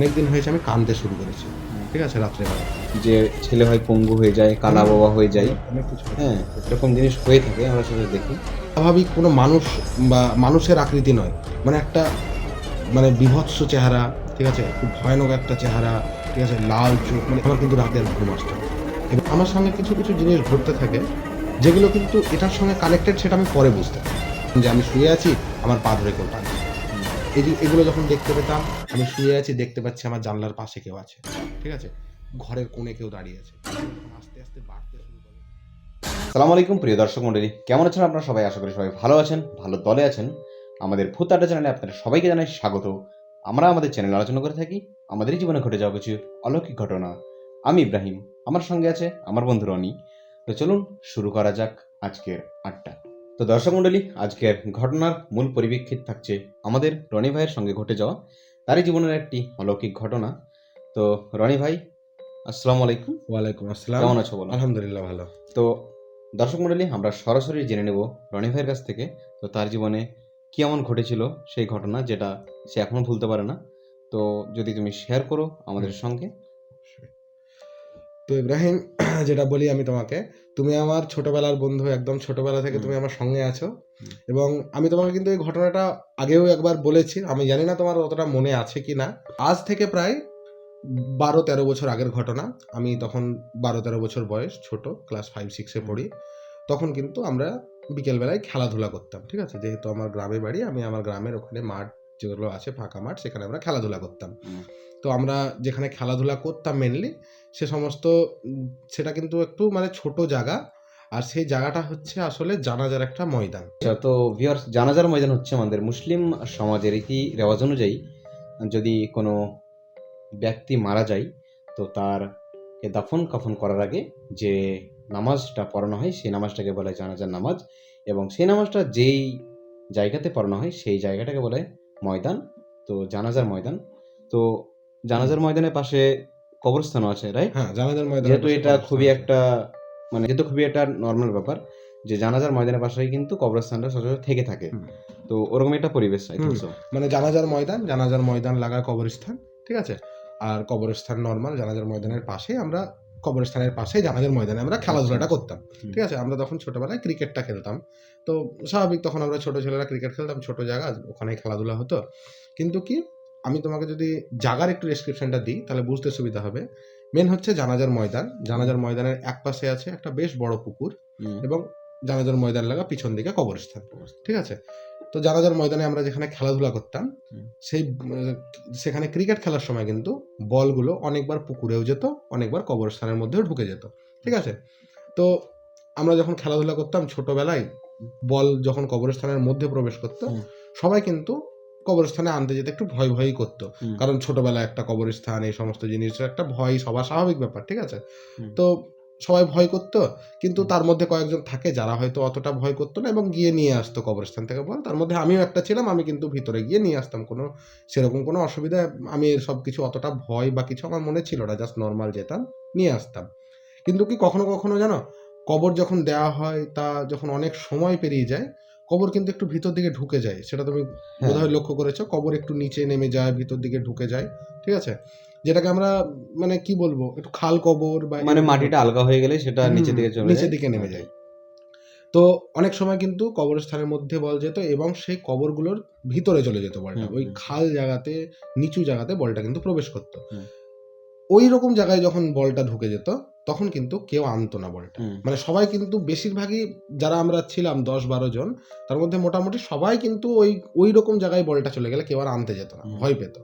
অনেক দিন হয়েছে আমি কাঁদতে শুরু করেছি, ঠিক আছে, রাত্রেবেলা। যে ছেলে হয় পঙ্গু হয়ে যায়, কালা বাবা হয়ে যায়, অনেক কিছু হয়েছে। হ্যাঁ, এরকম জিনিস হয়ে থাকে, আমরা সেটা দেখি। স্বাভাবিক কোনো মানুষ বা মানুষের আকৃতি নয়, মানে একটা মানে বীভৎস চেহারা, ঠিক আছে, খুব ভয়ানক একটা চেহারা, ঠিক আছে, লাল চোখ, মানে আমার কিন্তু রাতে আর ঘুম আসতো না। এবং আমার সঙ্গে কিছু কিছু জিনিস ঘটতে থাকে যেগুলো কিন্তু এটার সঙ্গে কানেক্টেড, সেটা আমি পরে বুঝতে পারি। যে আমি শুয়ে আছি, আমার পা ধরে কেউ টানছে। এই যে এগুলো যখন দেখতে পেতাম, আমি শুয়ে আছি, দেখতে পাচ্ছি আমার জানলার পাশে কেউ আছে, ঠিক আছে, ঘরের কোণে কেউ দাঁড়িয়ে আছে। আস্তে আস্তে বাড়তে শুরু করে। সালাম আলাইকুম প্রিয় দর্শক মণ্ডলী, কেমন আছেন আপনারা সবাই? আশা করি সবাই ভালো আছেন, ভালো দলে আছেন। আমাদের ভূত আড্ডা চ্যানেলে আপনাদের সবাইকে জানাই স্বাগত। আমরা আমাদের চ্যানেলে আলোচনা করে থাকি আমাদেরই জীবনে ঘটে যাওয়া কিছু অলৌকিক ঘটনা। আমি ইব্রাহিম, আমার সঙ্গে আছে আমার বন্ধু রনি। তো চলুন শুরু করা যাক আজকের আড্ডা। তো দর্শক মণ্ডলী, আজকের ঘটনার মূল পরিপ্রেক্ষিত থাকছে আমাদের রনি ভাইয়ের সঙ্গে ঘটে যাওয়া তারই জীবনের একটি অলৌকিক ঘটনা। তো রনি ভাই, আসসালামু আলাইকুম। ওয়ালাইকুম আসসালাম। কেমন আছো বলো? আলহামদুলিল্লাহ, ভালো। তো দর্শক মণ্ডলী, আমরা সরাসরি জেনে নেব রনি ভাইয়ের কাছ থেকে তো তার জীবনে কি এমন ঘটেছিল সেই ঘটনা যেটা সে এখনো ভুলতে পারে না। তো যদি তুমি শেয়ার করো আমাদের সঙ্গে। তো ইব্রাহিম, যেটা বলি আমি তোমাকে, তুমি আমার ছোটবেলার বন্ধু, একদম ছোটবেলা থেকে তুমি আমার সঙ্গে আছো। এবং আমি তোমাকে কিন্তু এই ঘটনাটা আগেও একবার বলেছি, আমি জানি না তোমার অতটা মনে আছে কি না। আজ থেকে প্রায় 12-13 বছর আগের ঘটনা। আমি তখন 12-13 বছর বয়স, ছোট, ক্লাস 5-6-এ পড়ি। তখন কিন্তু আমরা বিকেলবেলায় খেলাধুলা করতাম, ঠিক আছে, যেহেতু আমার গ্রামে বাড়ি, আমি আমার গ্রামের ওখানে মাঠ যেগুলো আছে, ফাঁকা মাঠ, সেখানে আমরা খেলাধুলা করতাম। তো আমরা যেখানে খেলাধুলা করতাম মেনলি, সে সমস্ত সেটা কিন্তু একটু মানে ছোট জায়গা, আর সেই জায়গাটা হচ্ছে আসলে জানাজার একটা ময়দান। আচ্ছা, তো ভিউয়ার্স, জানাজার ময়দান হচ্ছে আমাদের মুসলিম সমাজের রীতি রেওয়াজ অনুযায়ী যদি কোনো ব্যক্তি মারা যায় তো তারকে দাফন কাফন করার আগে যে নামাজটা পড়ানো হয় সেই নামাজটাকে বলা হয় জানাজার নামাজ। এবং সেই নামাজটা যেই জায়গাতে পড়ানো হয় সেই জায়গাটাকে বলে ময়দান। তো জানাজার ময়দান। তো জানাজার ময়দানের পাশে কবরস্থানও আছে, রাইট? হ্যাঁ, জানাজার ময়দানের যেহেতু পাশে এটা কবরস্থান খুবই আছে। একটা যেহেতু খুবই একটা নর্মাল ব্যাপার যে জানাজার ময়দানের পাশেই কিন্তু কবরস্থানটা সচরাচর থেকে থাকে। হুম। তো ওরকম একটা পরিবেশ, আই থিঙ্ক সো। মানে জানাজার ময়দান লাগা কবরস্থান, ঠিক আছে। আর কবরস্থান নর্মাল, জানাজার ময়দানের পাশেই আমরা, কবরস্থানের পাশেই জানাজার ময়দানে আমরা খেলাধুলাটা করতাম, ঠিক আছে। আমরা তখন ছোটবেলায় ক্রিকেটটা খেলতাম। তো স্বাভাবিক, তখন আমরা ছোট ছেলেরা ক্রিকেট খেলতাম, ছোট জায়গা, ওখানেই খেলাধুলা হতো। কিন্তু কি, আমি তোমাকে যদি জায়গার একটু ডেসক্রিপশনটা দিই তাহলে বুঝতে সুবিধা হবে। মেন হচ্ছে জানাজার ময়দান। জানাজার ময়দানের এক পাশে আছে একটা বেশ বড় পুকুর, এবং জানাজার ময়দান লাগা পিছন দিকে কবরস্থান, ঠিক আছে। তো জানাজার ময়দানে আমরা যেখানে খেলাধুলা করতাম, সেই সেখানে ক্রিকেট খেলার সময় কিন্তু বলগুলো অনেকবার পুকুরেও যেত, অনেকবার কবরস্থানের মধ্যেও ঢুকে যেত, ঠিক আছে। তো আমরা যখন খেলাধুলা করতাম ছোটবেলায়, বল যখন কবরস্থানের মধ্যে প্রবেশ করতো, সবাই কিন্তু কবরস্থানে আনতে যেতে একটু ভয় ভয়ই করতো, কারণ ছোটবেলায় একটা কবরস্থান, এই সমস্ত জিনিসের একটা ভয় সবার স্বাভাবিক ব্যাপার, ঠিক আছে। তো সবাই ভয় করতো, কিন্তু তার মধ্যে কয়েকজন থাকে যারা হয়তো অতটা ভয় করতো না এবং গিয়ে নিয়ে আসতো কবরস্থান থেকে বল। তার মধ্যে আমিও একটা ছিলাম, আমি কিন্তু ভিতরে গিয়ে নিয়ে আসতাম, কোনো সেরকম কোনো অসুবিধা, আমি এর সব কিছু অতটা ভয় বা কিছু আমার মনে ছিল না, জাস্ট নর্মাল যেতাম, নিয়ে আসতাম। কিন্তু কি, কখনো কখনো জানো, কবর যখন দেওয়া হয়, তা যখন অনেক সময় পেরিয়ে যায়, কবর কিন্তু একটু ভিতর দিকে ঢুকে যায়, সেটা তুমি বোধহয় লক্ষ্য করেছো, কবর একটু নিচে নেমে যায়, ভিতর দিকে ঢুকে যায়, ঠিক আছে। যেটাকে আমরা মানে কি বলবো, একটু খাল কবর বা মানে মাটিটা আলগা হয়ে গেলে সেটা নিচের দিকে চলে যায়, নিচের দিকে নেমে যায়। তো অনেক সময় কিন্তু কবরস্থানের মধ্যে বল যেত এবং সেই কবরগুলোর ভিতরে চলে যেত বলটা, ওই খাল জায়গাতে, নিচু জায়গাতে বলটা কিন্তু প্রবেশ করতো। ওই রকম জায়গায় যখন বলটা ঢুকে যেত, তখন কিন্তু কেউ আনতো না বলটা। মানে সবাই কিন্তু, বেশিরভাগই যারা আমরা ছিলাম 10-12 জন, তার মধ্যে মোটামুটি সবাই কিন্তু ওই রকম জায়গায় বলটা চলে গেলে কেউ আর আনতে যেত না, ভয় পেত।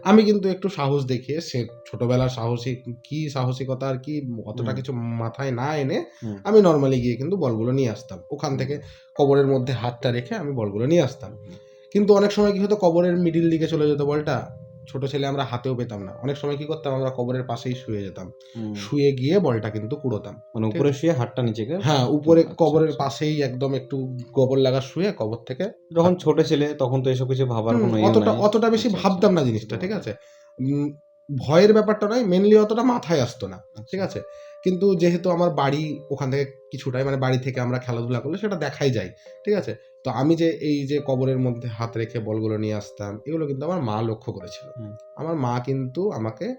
আমি কিন্তু একটু সাহস দেখিয়ে, সে ছোটবেলার সাহসিকতা আর কি, অতটা কিছু মাথায় না এনে আমি নর্মালি গিয়ে কিন্তু বলগুলো নিয়ে আসতাম, ওখান থেকে কবরের মধ্যে হাতটা রেখে আমি বলগুলো নিয়ে আসতাম। কিন্তু অনেক সময় কি হতো, কবরের মিডিল দিকে চলে যেত বলটা, ছোট ছেলে আমরা হাতেও পেতাম না। অনেক সময় কি করতাম, আমরা কবরের পাশেই শুয়ে যেতাম, শুয়ে গিয়ে বলটা কিন্তু কুড়োতাম, মানে উপরে শুয়ে হাতটা নিচে করে। হ্যাঁ, উপরে কবরের পাশেই একদম একটু গোবর লাগা শুয়ে, কবর থেকে। যখন ছোট ছেলে তখন তো এসব কিছু ভাবার কোনো অতটা বেশি ভাবতাম না জিনিসটা, ঠিক আছে। ভয়ের ব্যাপারটা নয়, মেনলি অতটা মাথায় আসতো না, ঠিক আছে। কিন্তু যেহেতু আমার বাড়ি ওখান থেকে কিছুটাই, মানে বাড়ি থেকে আমরা খেলাধুলা করলে সেটা দেখাই যায়, ঠিক আছে? তো আমি যে এই যে কবরের মধ্যে হাত রেখে বলগুলো নিয়ে আসতাম, এগুলো কিন্তু আমার মা লক্ষ্য করেছিল। হুম। আমার মা কিন্তু আমাকে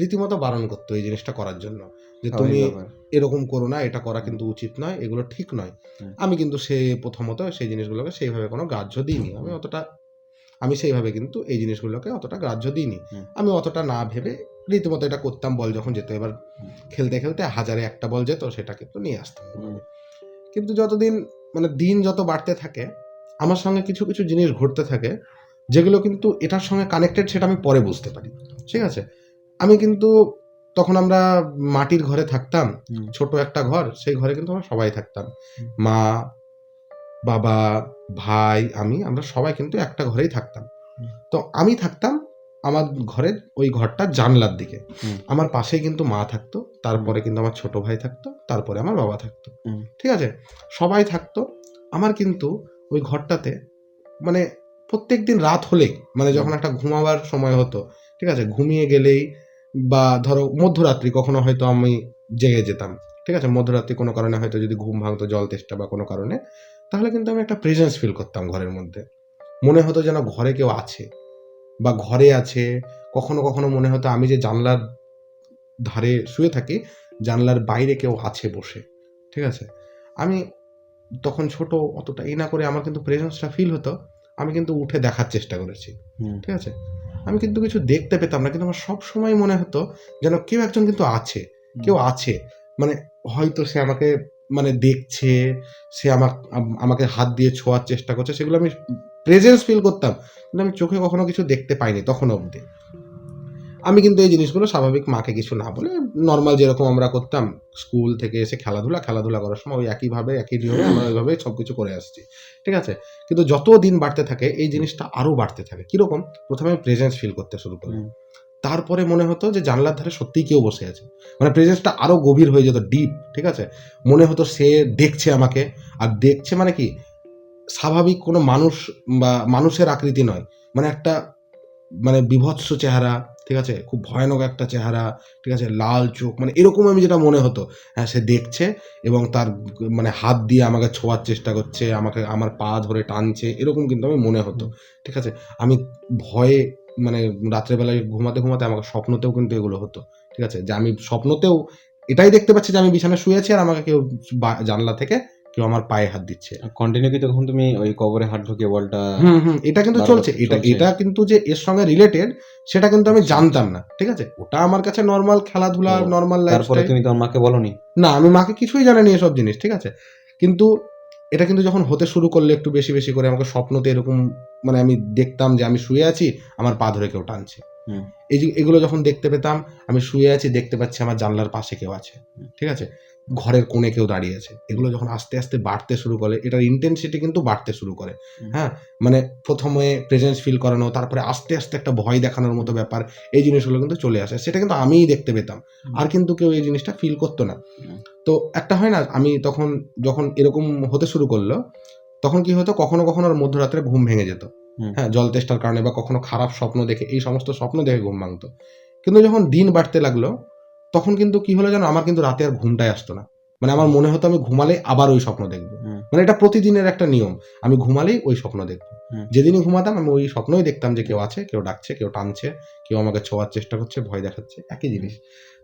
রীতিমতো বারণ করতো এই জিনিসটা করার জন্য, যে স্বাভাবিক তুমি ব্যাপার। এরকম করো না, এটা করা কিন্তু উচিত নয়, এগুলো ঠিক নয়। হুম। আমি কিন্তু প্রথমত সেই জিনিসগুলোকে সেইভাবে কোনো গ্রাহ্য দিইনি। আমি সেইভাবে কিন্তু এই জিনিসগুলোকে অতটা গ্রাহ্য দিইনি। হুম। আমি অতটা না ভেবে রীতিমতো এটা করতাম, বল যখন যেত। এবার খেলতে, খেলতে হাজারে একটা বল যেত, সেটা কিন্তু নিয়ে আসতাম। হুম। কিন্তু যতদিন মানে দিন যত বাড়তে থাকে, আমার সঙ্গে কিছু, কিছু জিনিস ঘটতে থাকে, যেগুলো কিন্তু এটার সঙ্গে কানেক্টেড, সেটা আমি পরে বুঝতে পারি। ঠিক আছে? আমি কিন্তু তখন আমরা মাটির ঘরে থাকতাম। হুম। ছোট একটা ঘর, সেই ঘরে কিন্তু আমরা সবাই থাকতাম। হুম। মা, বাবা, ভাই, আমরা সবাই কিন্তু একটা ঘরেই থাকতাম। হুম। তো আমি থাকতাম আমার ঘরের ওই ঘরটার জানলার দিকে। হুম। আমার পাশেই কিন্তু মা থাকতো, তারপরে কিন্তু আমার ছোট ভাই থাকতো, তারপরে আমার বাবা থাকতো। হুম। ঠিক আছে? সবাই থাকতো। আমার কিন্তু ওই ঘরটাতে মানে প্রত্যেকদিন রাত হলেই, মানে যখন একটা ঘুমাবার সময় হতো, ঠিক আছে? ঘুমিয়ে গেলেই বা ধরো মধ্যরাত্রি কখনো হয়তো আমি জেগে যেতাম। ঠিক আছে? মধ্যরাত্রি কোনো কারণে হয়তো যদি ঘুম ভাঙতো, জল তেষ্টা বা কোনো কারণে, তাহলে কিন্তু আমি একটা প্রেজেন্স ফিল করতাম ঘরের মধ্যে। মনে হতো যেন ঘরে কেউ আছে বা ঘরে আছে। কখনো, কখনো মনে হতো আমি যে জানলার ধারে শুয়ে থাকি, জানলার বাইরে কেউ আছে বসে। ঠিক আছে? আমি তখন ছোট, অতটা না করে আমার কিন্তু প্রেজেন্সটা ফিল হতো। আমি কিন্তু উঠে দেখার চেষ্টা করেছি। হুম। ঠিক আছে? আমি কিন্তু কিছু দেখতে পেতাম না। কিন্তু আমার সবসময় মনে হতো যেন কেউ একজন কিন্তু আছে। কেউ আছে। মানে হয়তো সে আমাকে মানে দেখছে, সে আমাকে হাত দিয়ে ছোঁয়ার চেষ্টা করছে। সেগুলো আমি প্রেজেন্স ফিল করতাম। কিন্তু আমি চোখে কখনো কিছু দেখতে পাইনি তখনো অব্দি। আমি কিন্তু এই জিনিসগুলো স্বাভাবিক মাকে কিছু না বলে নরমাল যেরকম আমরা করতাম, স্কুল থেকে এসে খেলাধুলা করার সময় ওই একইভাবে, একই নিয়মে আমরা ওইভাবেই সবকিছু করে আসছি। ঠিক আছে? কিন্তু যত দিন বাড়তে থাকে এই জিনিসটা আরো বাড়তে থাকে। কিরকম? ১ম এ প্রেজেন্স ফিল করতে শুরু করলাম। তারপরে মনে হতো যে জানলার ধারে সত্যিই কেউ বসে আছে। মানে প্রেজেন্সটা আরো গভীর হয়ে যেত, ডিপ। ঠিক আছে? মনে হতো সে দেখছে আমাকে। আর দেখছে মানে কি? স্বাভাবিক কোনো মানুষ বা মানুষের আকৃতি নয়। মানে একটা মানে বীভৎস চেহারা, ঠিক আছে? খুব ভয়ানক একটা চেহারা, ঠিক আছে? লাল চোখ, মানে এরকম আমি যেটা মনে হতো। হ্যাঁ, সে দেখছে এবং তার মানে হাত দিয়ে আমাকে ছোঁয়ার চেষ্টা করছে, আমাকে আমার পা ধরে টানছে, এরকম কিন্তু আমি মনে হতো। ঠিক আছে? আমি ভয়ে মানে রাত্রে বেলায় ঘুমাতে, ঘুমাতে আমাকে স্বপ্নতেও কিন্তু এগুলো হতো। ঠিক আছে? যে আমি স্বপ্নতেও এটাই দেখতে পাচ্ছি যে আমি বিছানায় শুয়ে আছি আর আমাকে কেউ জানলা থেকে কেউ আমার পায়ে হাত দিচ্ছে। কন্টিনিউ কি তখন তুমি ওই কবরে হাত ঢুকিয়ে বলটা এটা কিন্তু বারবার চলছে। এটা চলছে? এটা কিন্তু যে এর সঙ্গে রিলেটেড সেটা কিন্তু আমি আচ্ছা, জানতাম আচ্ছা। না। ঠিক আছে? ওটা আমার কাছে নরমাল খেলাধুলা, ও, নরমাল তারপরে লাইফস্টাইল। তুমি তোমার মাকে বলোনি? না, আমি মাকে কিছুই জানাইনি এসব জিনিস। ঠিক আছে? কিন্তু এটা কিন্তু যখন হতে শুরু করলো একটু বেশি, বেশি করে আমাকে স্বপ্নতে এরকম মানে আমি দেখতাম যে আমি শুয়ে আছি, আমার পা ধরে কেউ টানছে। হুম। এই যে এগুলো যখন দেখতে পেতাম, আমি শুয়ে আছি, দেখতে পাচ্ছি আমার জানলার পাশে কেউ আছে। ঠিক আছে? ঘরের কোণে কেউ দাঁড়িয়ে আছে। এগুলো যখন আস্তে, আস্তে বাড়তে শুরু করে, এটার ইনটেনসিটি কিন্তু বাড়তে শুরু করে। হ্যাঁ? মানে ১ম এ প্রেজেন্স ফিল করানো, তারপরে আস্তে, আস্তে একটা ভয় দেখানোর মতো ব্যাপার। এই জিনিসগুলো কিন্তু চলে আসে। সেটা কিন্তু আমিই দেখতে পেতাম। আর কিন্তু কেউ এই জিনিসটা ফিল করত না। তো একটা হয় না, আমি তখন যখন এরকম হতে শুরু করলো, তখন কি হতো, কখনো, কখনো মধ্যরাত্রে ঘুম ভেঙে যেত। হ্যাঁ, জল তেষ্টার কারণে বা কখনো খারাপ স্বপ্ন দেখে, এই সমস্ত স্বপ্ন দেখে ঘুম ভাঙতো। কিন্তু যখন দিন বাড়তে লাগলো, তখন কিন্তু কি হলো জানো? আমার কিন্তু রাতে আর ঘুমটাই আসতো না। মানে আমার মনে হতো আমি ঘুমালেই আবার ওই স্বপ্ন দেখব। মানে এটা প্রতিদিনের একটা নিয়ম। আমি ঘুমালেই ওই স্বপ্ন দেখব। যেদিনই ঘুমাতাম আমি ওই স্বপ্নই দেখতাম যে কেউ আছে, কেউ ডাকছে, কেউ টানছে, কেউ আমাকে ছোঁয়ার চেষ্টা করছে, ভয় দেখাচ্ছে, একই জিনিস।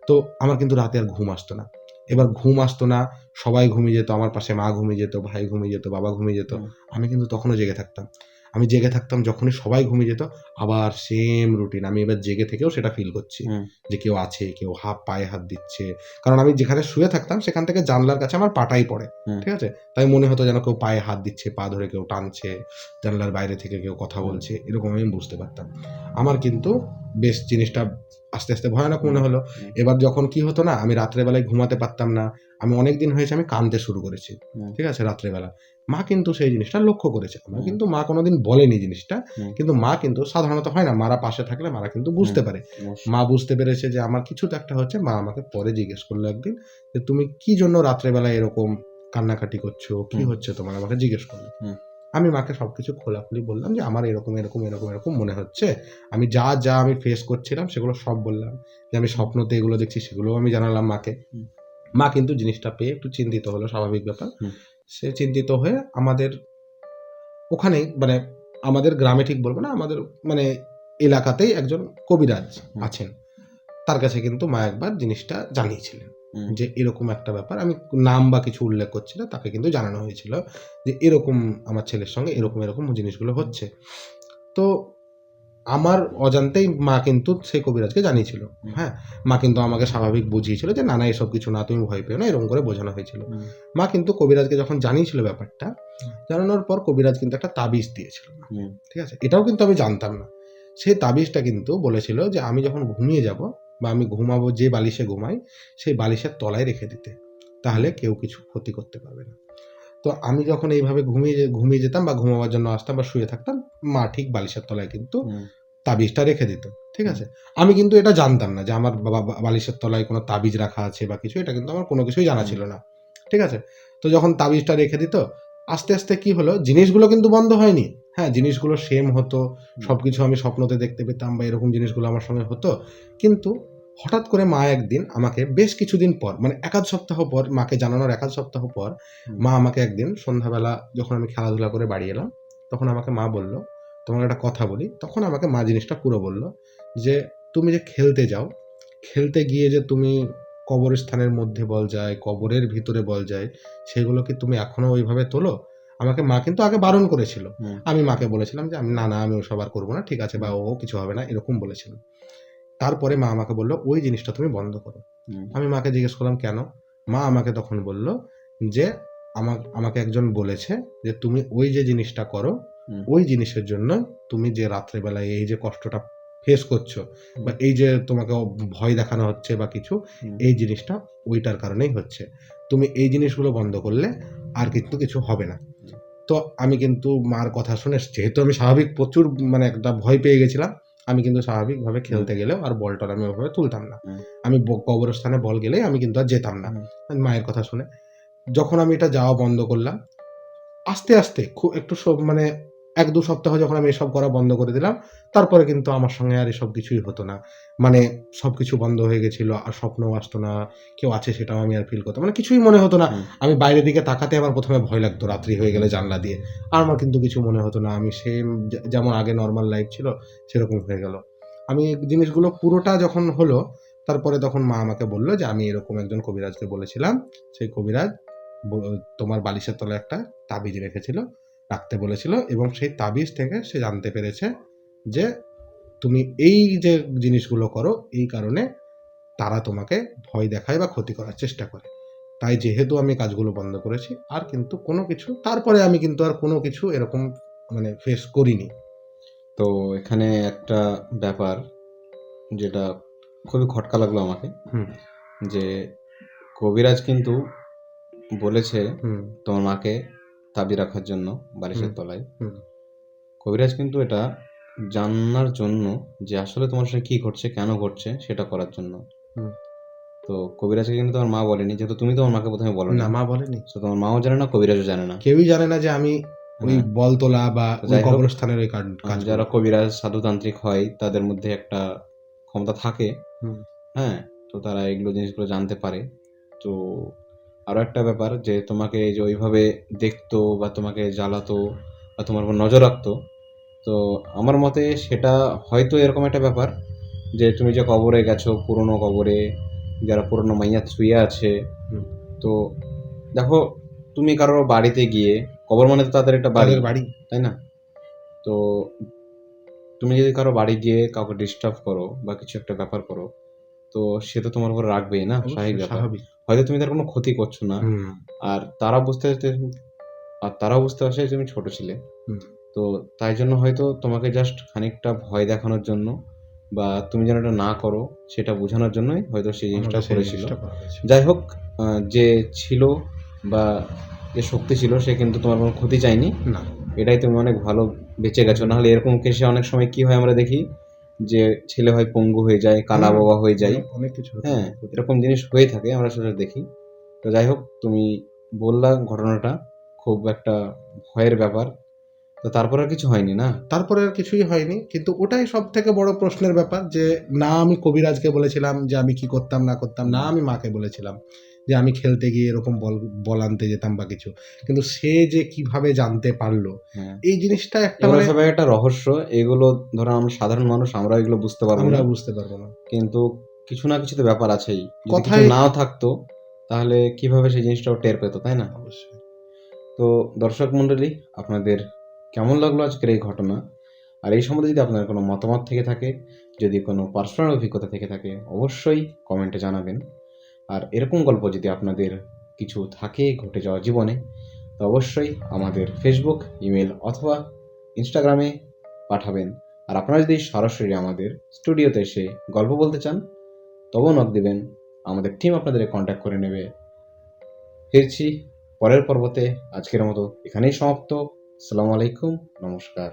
তো আমার কিন্তু রাতে আর ঘুম আসতো না। এবার ঘুম আসতো না, সবাই ঘুমিয়ে যেত, আমার পাশে মা ঘুমিয়ে যেত, ভাই ঘুমিয়ে যেত, বাবা ঘুমিয়ে যেত। আমি কিন্তু তখনও জেগে থাকতাম। আমি জেগে থাকতাম, যখনই সবাই ঘুমিয়ে যেত, আবার সেম রুটিন। আমি এবার জেগে থেকেও সেটা ফিল করছি যে কেউ আছে, কেউ পায়ে হাত দিচ্ছে। কারণ আমি যেখানে শুয়ে থাকতাম সেখান থেকে জানলার কাছে আমার পাটাই পড়ে। ঠিক আছে? তাই মনে হতো যেন কেউ পায়ে হাত দিচ্ছে, পা ধরে কেউ টানছে, জানলার বাইরে থেকে কেউ কথা বলছে, এরকম আমি বুঝতে পারতাম। আমার কিন্তু বেশ জিনিসটা আস্তে, আস্তে ভয়ানক মনে হলো। এবার যখন কি হতো না, আমি রাত্রে বেলায় ঘুমাতে পারতাম না। আমি অনেকদিন হয়েছে আমি কাঁদতে শুরু করেছি। ঠিক আছে? রাত্রে বেলা। মা কিন্তু সেই জিনিসটা লক্ষ্য করেছে। আমার কিন্তু মা কোনোদিন বলেনি জিনিসটা। কিন্তু মা কিন্তু সাধারণত হয় না, মারা পাশে থাকলে মারা কিন্তু বুঝতে পারে। মা বুঝতে পেরেছে যে আমার কিছু তো একটা হচ্ছে। মা আমাকে পরে জিজ্ঞেস করলো একদিন যে, "তুমি কি জন্য রাত্রে বেলায় এরকম কান্নাকাটি করছো? কি হচ্ছে তোমার?" আমাকে জিজ্ঞেস করলো। আমি মাকে সবকিছু খোলাখুলি বললাম যে, "আমার এরকম, এরকম, এরকম, এরকম মনে হচ্ছে।" আমি যা ফেস করছিলাম সেগুলো সব বললাম। যে আমি স্বপ্নতে এগুলো দেখছি সেগুলোও আমি জানালাম মাকে। মা কিন্তু জিনিসটা পেয়ে একটু চিন্তিত হলো, স্বাভাবিক ব্যাপার। হুম। সে চিন্তিত হয়ে আমাদের ওখানেই, মানে আমাদের গ্রামে ঠিক বলবো না, আমাদের মানে এলাকাতেই একজন কবিরাজ হুম। আছেন, তার কাছে কিন্তু মা একবার জিনিসটা জানিয়েছিলেন হুম। যে এরকম একটা ব্যাপার। আমি নাম বা কিছু উল্লেখ করছি না, তাকে কিন্তু জানানো হয়েছিল যে এরকম আমার ছেলের সঙ্গে এরকম এরকম জিনিসগুলো হচ্ছে। তো আমার অজান্তেই মা কিন্তু সেই কবিরাজকে জানিয়েছিল। হুম। হ্যাঁ, মা কিন্তু আমাকে স্বাভাবিক বুঝিয়েছিল যে না না এসব কিছু না, তুমি ভয় পেও না, এরকম করে বোঝানো হয়েছিল। হুম। মা কিন্তু কবিরাজকে যখন জানিয়েছিল ব্যাপারটা, জানানোর পর কবিরাজ কিন্তু একটা তাবিজ দিয়েছিল। হুম। ঠিক আছে, এটাও কিন্তু আমি জানতাম না। সেই তাবিজটা কিন্তু বলেছিল যে আমি যখন ঘুমিয়ে যাব বা আমি ঘুমাবো, যে বালিশে ঘুমাই সেই বালিশের তলায় রেখে দিতে, তাহলে কেউ কিছু ক্ষতি করতে পারবে না। তো আমি যখন এইভাবে ঘুমিয়ে যেতাম বা ঘুমাবার জন্য আসতাম বা শুয়ে থাকতাম, মা ঠিক বালিশের তলায় কিন্তু হুম। তাবিজটা রেখে দিত। ঠিক আছে, আমি কিন্তু এটা জানতাম না যে আমার বালিশের তলায় কোনো তাবিজ রাখা আছে বা কিছু, এটা কিন্তু আমার কোনো কিছুই জানা ছিল না। ঠিক আছে, তো যখন তাবিজটা রেখে দিত, আস্তে আস্তে কি হলো, জিনিসগুলো কিন্তু বন্ধ হয়নি। হ্যাঁ, জিনিসগুলো সেম হতো, সবকিছু আমি স্বপ্নতে দেখতে পেতাম বা এরকম জিনিসগুলো আমার সঙ্গে হতো। কিন্তু হঠাৎ করে মা একদিন আমাকে বেশ কিছুদিন পর, মানে ১ সপ্তাহ পর, মাকে জানানোর ১ সপ্তাহ পর, মা আমাকে একদিন সন্ধ্যাবেলা যখন আমি খেলাধুলা করে বাড়ি এলাম, তখন আমাকে মা বলল, তোমাকে একটা কথা বলি। তখন আমাকে মা জিনিসটা পুরো বলল যে তুমি যে খেলতে যাও, খেলতে গিয়ে যে তুমি কবরস্থানের মধ্যে বল যায়, কবরের ভিতরে বল যায়, সেগুলো কি তুমি এখনো ওইভাবে তোলো? আমাকে মা কিন্তু আগে বারণ করেছিল। হুম। আমি মাকে বলেছিলাম যে আমি না না আমি ওসব আর করবো না, ঠিক আছে, বা ও কিছু হবে না, এরকম বলেছিলাম। তারপরে মা আমাকে বলল ওই জিনিসটা তুমি বন্ধ করো। হুম। আমি মাকে জিজ্ঞেস করলাম কেন? মা আমাকে তখন বলল যে আমাকে একজন বলেছে যে তুমি ওই যে জিনিসটা করো, হুম। ওই জিনিসের জন্য তুমি যে রাত্রেবেলায় এই যে কষ্টটা ফেস করছো বা এই যে তোমাকে ভয় দেখানো হচ্ছে বা কিছু, এই জিনিসটা ওইটার কারণেই হচ্ছে। তুমি এই জিনিসগুলো বন্ধ করলে আর কিন্তু কিছু হবে না। তো আমি কিন্তু মার কথা শুনে, যেহেতু আমি স্বাভাবিক প্রচুর মানে একটা ভয় পেয়ে গেছিলাম, আমি কিন্তু স্বাভাবিকভাবে খেলতে গেলেও আর বল-টল আমি ওভাবে তুলতাম না। হুম। আমি কবরস্থানে বল গেলেই আমি কিন্তু আর যেতাম না। হুম। মায়ের কথা শুনে। যখন আমি এটা যাওয়া বন্ধ করলাম, আস্তে, আস্তে একটু মানে ১-২ সপ্তাহ যখন আমি এসব করা বন্ধ করে দিলাম, তারপরে কিন্তু আমার সঙ্গে আর এসব কিছুই হতো না। মানে সবকিছু বন্ধ হয়ে গেছিল। আর স্বপ্নও আসতো না। কেউ আছে সেটাও আমি আর ফিল করতাম, মানে কিছুই মনে হতো না। আমি বাইরের দিকে তাকাতে আমার ১ম এ ভয় লাগতো রাত্রি হয়ে গেলে জানলা দিয়ে। আর আমার কিন্তু কিছু মনে হতো না। আমি সেম যেমন আগে নরমাল লাইফ ছিল সেরকম হয়ে গেল। আমি জিনিসগুলো পুরোটা যখন হলো, তারপরে তখন মা আমাকে বলল যে, "আমি এরকম একজন কবিরাজকে বলেছিলাম। সেই কবিরাজ ব তোমার বালিশের তলায় একটা তাবিজ রেখেছিল, রাখতে বলেছিল এবং সেই তাবিজ থেকে সে জানতে পেরেছে যে তুমি এই যে জিনিসগুলো করো, এই কারণে তারা তোমাকে ভয় দেখায় বা ক্ষতি করার চেষ্টা করে। তাই যেহেতু আমি কাজগুলো বন্ধ করেছি, আর কিন্তু কোনো কিছু, তারপরে আমি কিন্তু আর কোনো কিছু এরকম মানে ফেস করিনি।" তো এখানে একটা ব্যাপার যেটা খুবই খটকা লাগলো আমাকে, হুম, যে কবিরাজ কিন্তু বলেছে হুম, তোমার মাকে তাবি রাখার জন্য বালিশের হুম, তলায়। হুম, কবিরাজ কিন্তু এটা জানার জন্য যে আসলে তোমার সাথে কি ঘটছে, কেন ঘটছে সেটা করার জন্য। হুম। তো কবিরাজকে কিন্তু তোমার মা বলেনি, যেহেতু তুমি তোমার মাকে প্রথমে বলোনি। না, মা বলেনি। তো তোমার মাও জানে না, কবিরাজও জানে না। কেউই জানে না যে আমি ওই হ্যাঁ। বল তোলা বা তো ওই যাই হোক, কবরস্থানের ওই কাজগুলো যারা করি। কবিরাজ সাধুতান্ত্রিক হয় তাদের মধ্যে একটা ক্ষমতা থাকে। হুম, হ্যাঁ, তো তারা এগুলো জিনিসগুলো জানতে পারে। তো আরো একটা ব্যাপার, যে তোমাকে এই যে ওইভাবে দেখতো বা তোমাকে জ্বালাতো বা তোমার উপর নজর রাখতো, তো আমার মতে সেটা হয়তো এরকম একটা ব্যাপার যে তুমি যে কবরে গেছো, পুরনো কবরে যারা পুরনো মাইয়াত শুয়ে আছে, হুম। তো দেখো, তুমি কারোর বাড়িতে গিয়ে, কবর মানে তো তাদের একটা বাড়ি, তাদের বাড়ি। তাই না? তো তুমি যদি কারো বাড়ি গিয়ে কাউকে ডিস্টার্ব করো বা কিছু একটা ব্যাপার করো, তো সে তো তোমার উপর রাখবেই না, স্বাভাবিক অবশ্যই ব্যাপার। স্বাভাবিক। হয়তো তুমি তার কোনো ক্ষতি করছো না, হুম, আর তারাও বুঝতে পারছে যে তুমি ছোট ছিলে। হুম। তো তাই জন্য হয়তো তোমাকে জাস্ট খানিকটা ভয় দেখানোর জন্য বা তুমি যেন এটা না করো সেটা বোঝানোর জন্যই হয়তো সেই জিনিসটা আমাকে সেই করেছিল। জিনিসটা করা হয়েছিল। যাই হোক, যে ছিল বা যে শক্তি ছিল সে কিন্তু তোমার কোনো ক্ষতি চায়নি। না। এটাই তুমি অনেক ভালো বেঁচে গেছো। নাহলে এরকম কেসে অনেক সময় কি হয় আমরা দেখি, যে ছেলে হয় পঙ্গু হয়ে যায়, কানা হুম, বাবা হয়ে যায়। অনেক কিছু হতে হ্যাঁ, পারে। এরকম জিনিস হয়ে থাকে, আমরা সেটা দেখি। তো যাই হোক, তুমি বললা ঘটনাটা খুব একটা ভয়ের ব্যাপার। তো তারপর আর কিছু হয়নি না? তারপরে আর কিছুই হয়নি। কিন্তু ওটাই সবথেকে বড় প্রশ্নের ব্যাপার যে না আমি কবিরাজকে বলেছিলাম যে আমি কি করতাম না করতাম, না আমি মাকে বলেছিলাম যে আমি খেলতে গিয়ে এরকম বল আনতে যেতাম বা কিছু, কিন্তু সে যে কিভাবে জানতে পারলো হ্যাঁ, এই জিনিসটা একটা এগুলো মানে সবাই একটা রহস্য। এগুলো ধরো আমরা সাধারণ মানুষ, আমরা এগুলো বুঝতে পারবো আমরা না, বুঝতে পারবো না। কিন্তু কিছু না কিছু তো ব্যাপার আছেই। যদি কিছু কথায় নাও থাকতো তাহলে কিভাবে সেই জিনিসটাও টের পেতো, তাই না? অবশ্যই। তো দর্শক মণ্ডলী, আপনাদের কেমন লাগলো আজকের এই ঘটনা? আর এই সম্বন্ধে যদি আপনার কোনো মতামত থেকে থাকে, যদি কোনো পার্সোনাল অভিজ্ঞতা থেকে থাকে, অবশ্যই কমেন্টে জানাবেন। আর এরকম গল্প যদি আপনাদের কিছু থাকে ঘটে যাওয়া জীবনে, তো অবশ্যই আমাদের ফেসবুক, ইমেল অথবা ইনস্টাগ্রামে পাঠাবেন। আর আপনারা যদি সরাসরি আমাদের স্টুডিওতে এসে গল্প বলতে চান, তবেও নক দিবেন, আমাদের টিম আপনাদের কন্ট্যাক্ট করে নেবে। ফিরছি পরের পর্বতে। আজকের মতো এখানেই সমাপ্ত। আসসালামু আলাইকুম, নমস্কার।